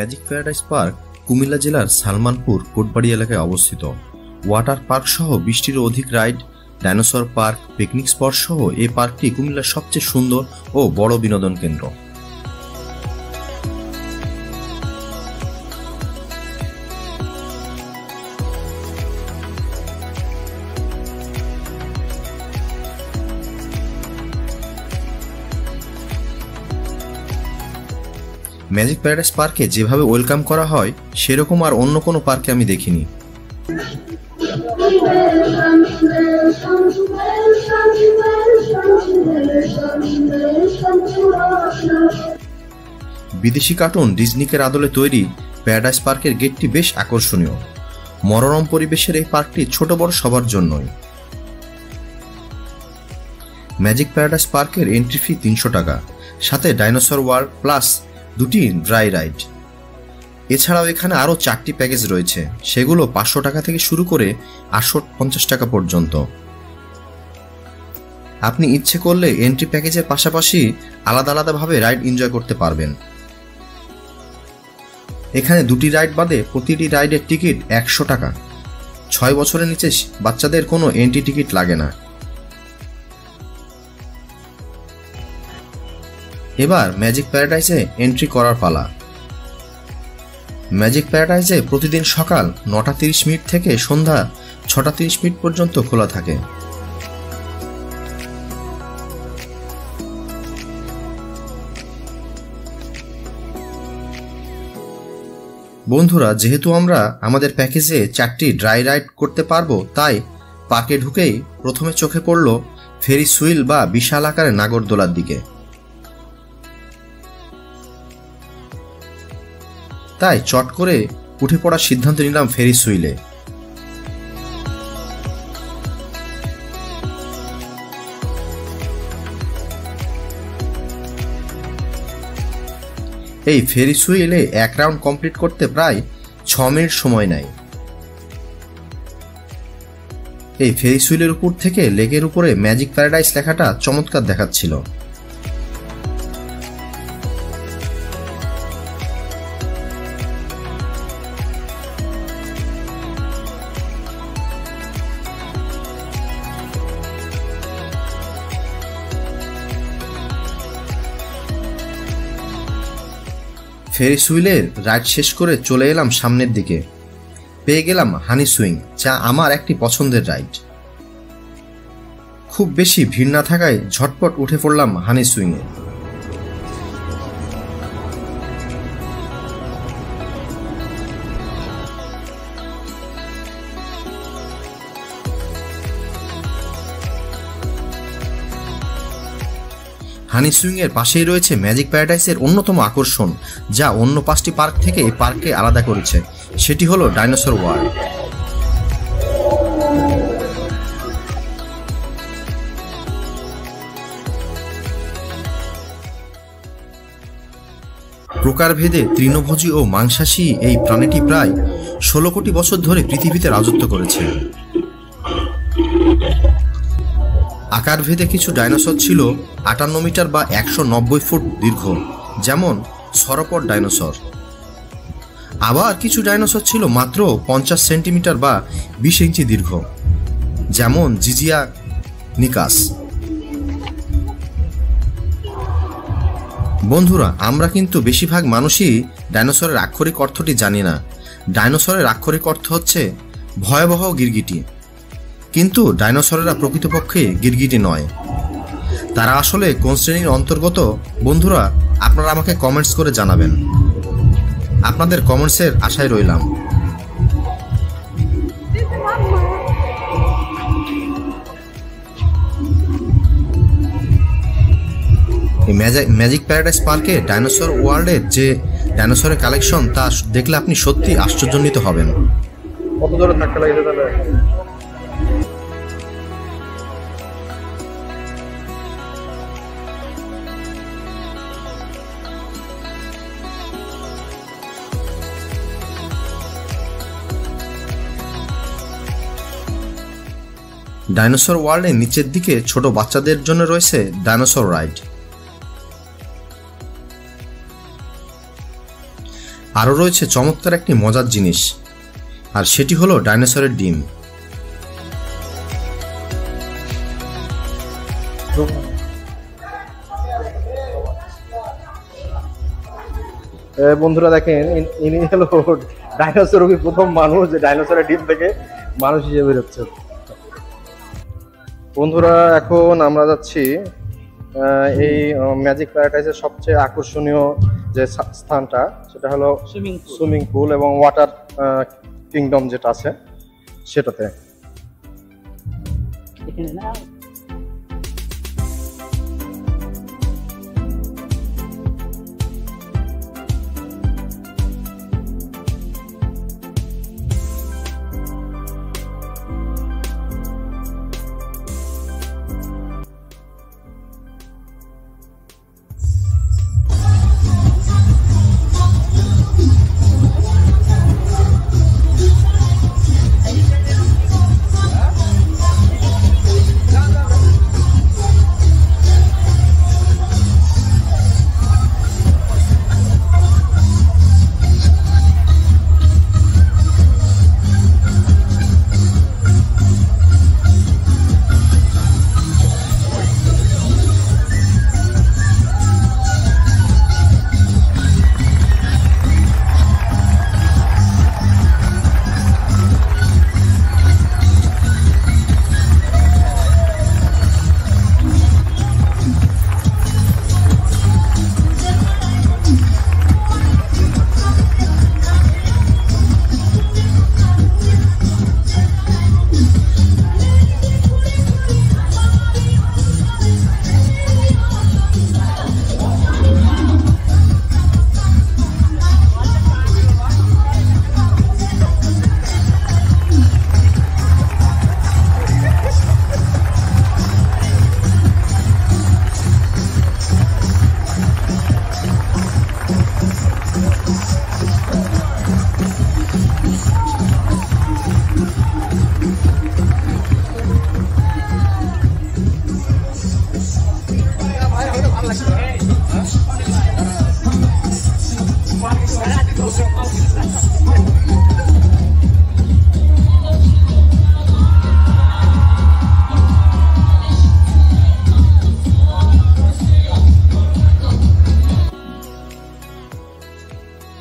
Magic paradise park Comilla জেলার সালমানপুর কোটবাড়ি এলাকায় অবস্থিত। ওয়াটার পার্ক সহ 20টিরও অধিক ride, dinosaur park, picnic spot সহ এই পার্কটি কুমিল্লার সবচেয়ে সুন্দর ও বড় বিনোদন কেন্দ্র। ম্যাজিক প্যারাডাইস পার্কে যেভাবে ওয়েলকাম করা হয় সেরকম আর অন্য কোনো পার্কে আমি দেখিনি। বিদেশি কার্টুন ডিজনিকের আদলে তৈরি প্যারাডাইস পার্কের গেটটি বেশ আকর্ষণীয়। মনোরম পরিবেশের এই পার্কটি ছোট বড় সবার জন্যই। ম্যাজিক প্যারাডাইস পার্কের এন্ট্রি ফি 300 টাকা, সাথে ডাইনোসর ওয়ার্ল্ড প্লাস 2টি ড্রাই রাইড। এছাড়াও এখানে আরও 4টি প্যাকেজ রয়েছে, সেগুলো 500 টাকা থেকে শুরু করে 850 টাকা পর্যন্ত। আপনি ইচ্ছে করলে এন্ট্রি প্যাকেজের পাশাপাশি আলাদা আলাদাভাবে রাইড এনজয় করতে পারবেন। এখানে 2টি রাইড বাদে প্রতিটি রাইডের টিকিট 100 টাকা। 6 বছরের নিচে বাচ্চাদের কোনো এন্ট্রি টিকিট লাগে না। এবার ম্যাজিক প্যারাডাইসে এন্ট্রি করার পালা। ম্যাজিক প্যারাডাইসে প্রতিদিন সকাল 9:30 থেকে সন্ধ্যা 6:30 পর্যন্ত খোলা থাকে। বন্ধুরা, যেহেতু আমরা আমাদের প্যাকেজে 4টি ড্রাই রাইড করতে পারবো, তাই পার্কে ঢুকেই প্রথমে চোখে পড়ল ফেরিস হুইল বা বিশাল আকারের নাগরদোলার দিকে। তাই চট করে উঠে পড়ার সিদ্ধান্ত নিলাম ফেরিস হুইলে। এই ফেরিস হুইলে 1 রাউন্ড কমপ্লিট করতে প্রায় 6 মিনিট সময় নেয়। এই ফেরিস হুইলের উপর থেকে লেকের উপরে ম্যাজিক প্যারাডাইস লেখাটা চমৎকার দেখাচ্ছিল। ফেরিস হুইলের রাইড শেষ করে চলে এলাম সামনের দিকে। পেয়ে গেলাম হানি সুইং, যা আমার একটি পছন্দের রাইড। খুব বেশি ভিড় না থাকায় ঝটপট উঠে পড়লাম হানি সুইংয়ে। হানি সুইং এর পাশেই রয়েছে ম্যাজিক প্যারাডাইসের অন্যতম আকর্ষণ, যা অন্য 5টি পার্ক থেকে এই পার্ককে আলাদা করেছে। সেটি হলো ডাইনোসর ওয়ার্ল্ড। প্রকারভেদে তৃণভোজী ও মাংসাশী এই প্রাণীটি প্রায় 16 কোটি বছর ধরে পৃথিবীতে রাজত্ব করেছে। আকারভেদে কিছু ডাইনোসর ছিল 58 মিটার বা 190 ফুট দীর্ঘ, যেমন সরোপড ডাইনোসর। আবার কিছু ডাইনোসর ছিল মাত্র 50 সেন্টিমিটার বা 20 ইঞ্চি দীর্ঘ, যেমন জিজিয়া নিকাস। বন্ধুরা, আমরা কিন্তু বেশিরভাগ মানুষই ডাইনোসরের আক্ষরিক অর্থটি জানি না। ডাইনোসরের আক্ষরিক অর্থ হচ্ছে ভয়াবহ গিরগিটি, কিন্তু ডাইনোসরেরা প্রকৃতপক্ষে গিরগিটি নয়। তারা আসলে কোন শ্রেণীর অন্তর্গত? বন্ধুরা, আপনারা আমাকে কমেন্টস করে জানাবেন। আপনাদের কমেন্টসের আশায় রইলাম। এই ম্যাজিক প্যারাডাইস পার্কে ডাইনোসর ওয়ার্ল্ডের যে ডাইনোসরের কালেকশন, তা দেখলে আপনি সত্যি আশ্চর্যান্বিত হবেন। কত দূরে থাকতে লাগে তাহলে? ডাইনোসর ওয়ার্ল্ডের নিচের দিকে ছোট বাচ্চাদের জন্য রয়েছে ডাইনোসর রাইড। আরও রয়েছে চমৎকার একটি মজার জিনিস, আর সেটি হলো ডাইনোসরের ডিম। বন্ধুরা দেখেন, ইনি হলো ডাইনোসর প্রথম মানুষ যে ডাইনোসরের ডিম থেকে মানুষ হিসেবে বেরোচ্ছে। বন্ধুরা এখন আমরা যাচ্ছি এই ম্যাজিক প্যারাডাইসের সবচেয়ে আকর্ষণীয় যে স্থানটা, সেটা হলো সুইমিং পুল এবং ওয়াটার কিংডম যেটা আছে সেটাতে।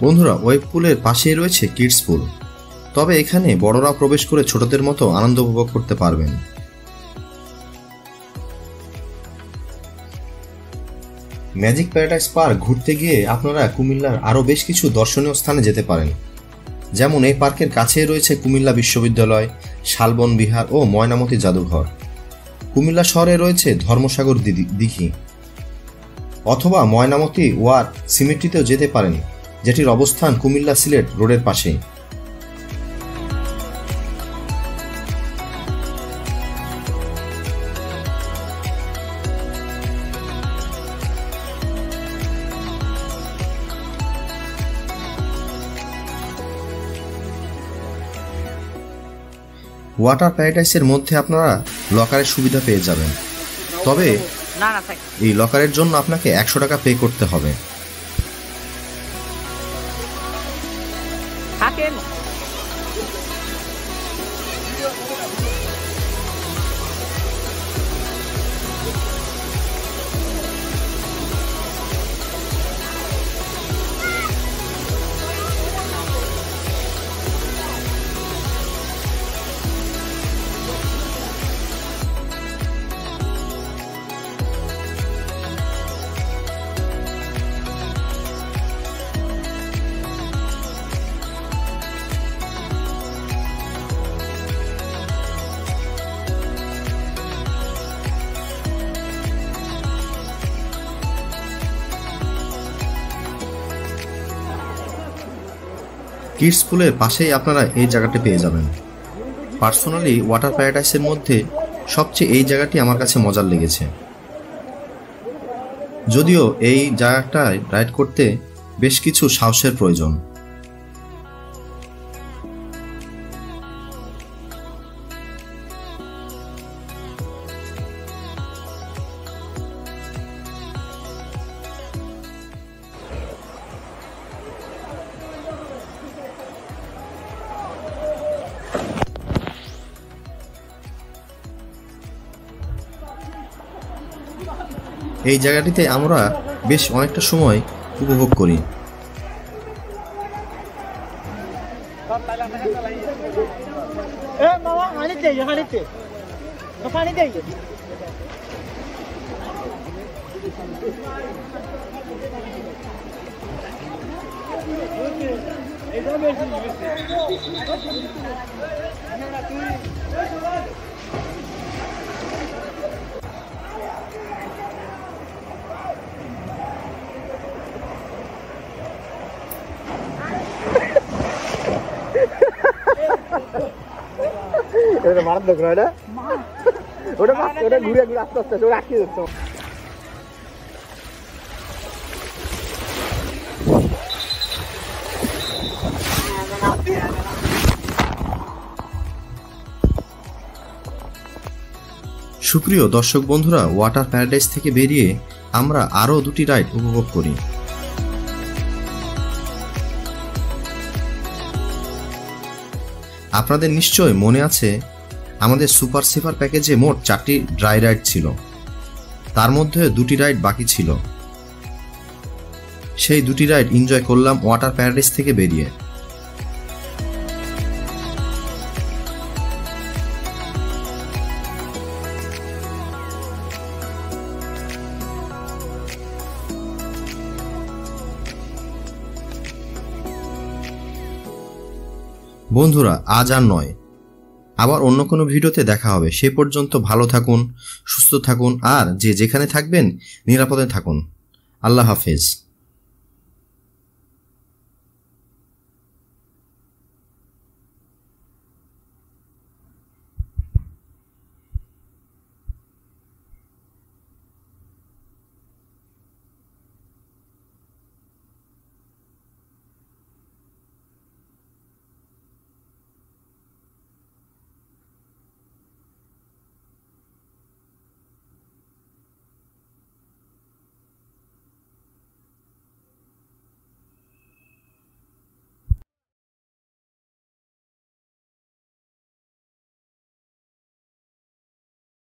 বন্ধুরা, ওয়েব পুলের পাশেই রয়েছে কিডস পুল, তবে এখানে বড়রা প্রবেশ করে ছোটদের মতো আনন্দ উপভোগ করতে পারবেন। ম্যাজিক প্যারাডাইস পার্ক ঘুরতে গিয়ে আপনারা কুমিল্লার আরও বেশ কিছু দর্শনীয় স্থানে যেতে পারেন, যেমন এই পার্কের কাছেই রয়েছে কুমিল্লা বিশ্ববিদ্যালয়, শালবন বিহার ও ময়নামতি জাদুঘর। কুমিল্লা শহরে রয়েছে ধর্মসাগর দিঘি, অথবা ময়নামতি ওয়ার সিমেট্রিতেও যেতে পারেন, যেটির অবস্থান কুমিল্লা সিলেট রোডের পাশে। ওয়াটার প্যারাডাইসের মধ্যে আপনারা লকারের সুবিধা পেয়ে যাবেন, তবে এই লকারের জন্য আপনাকে 100 টাকা পে করতে হবে। কিডস পুলের পাশেই আপনারা এই জায়গাটি পেয়ে যাবেন। পার্সোনালি ওয়াটার প্যারাডাইসের মধ্যে সবচেয়ে এই জায়গাটি আমার কাছে মজার লেগেছে, যদিও এই জায়গাটায় রাইড করতে বেশ কিছু সাহসের প্রয়োজন। এই জায়গাটিতে আমরা বেশ অনেকটা সময় উপভোগ করি। মারাত্মক নয় না? ওটা ঘুরে ঘুরে আস্তে আস্তে ওটা আটকে যাচ্ছে। সুপ্রিয় দর্শক বন্ধুরা, ওয়াটার প্যারাডাইস থেকে বেরিয়ে আমরা আরও দুটি রাইড উপভোগ করি। আপনাদের নিশ্চয় মনে আছে, আমাদের সুপার সেফার প্যাকেজে মোট 4টি ড্রাই রাইড ছিল, তার মধ্যে 2টি রাইড বাকি ছিল। সেই 2টি রাইড এনজয় করলাম ওয়াটার প্যারাডাইস থেকে বেরিয়ে। বন্ধুরা, আজ আর নয়, আবার অন্য কোনো ভিডিওতে দেখা হবে। সে পর্যন্ত ভালো থাকুন, সুস্থ থাকুন, আর যে যেখানে থাকবেন নিরাপদে থাকুন। আল্লাহ হাফেজ।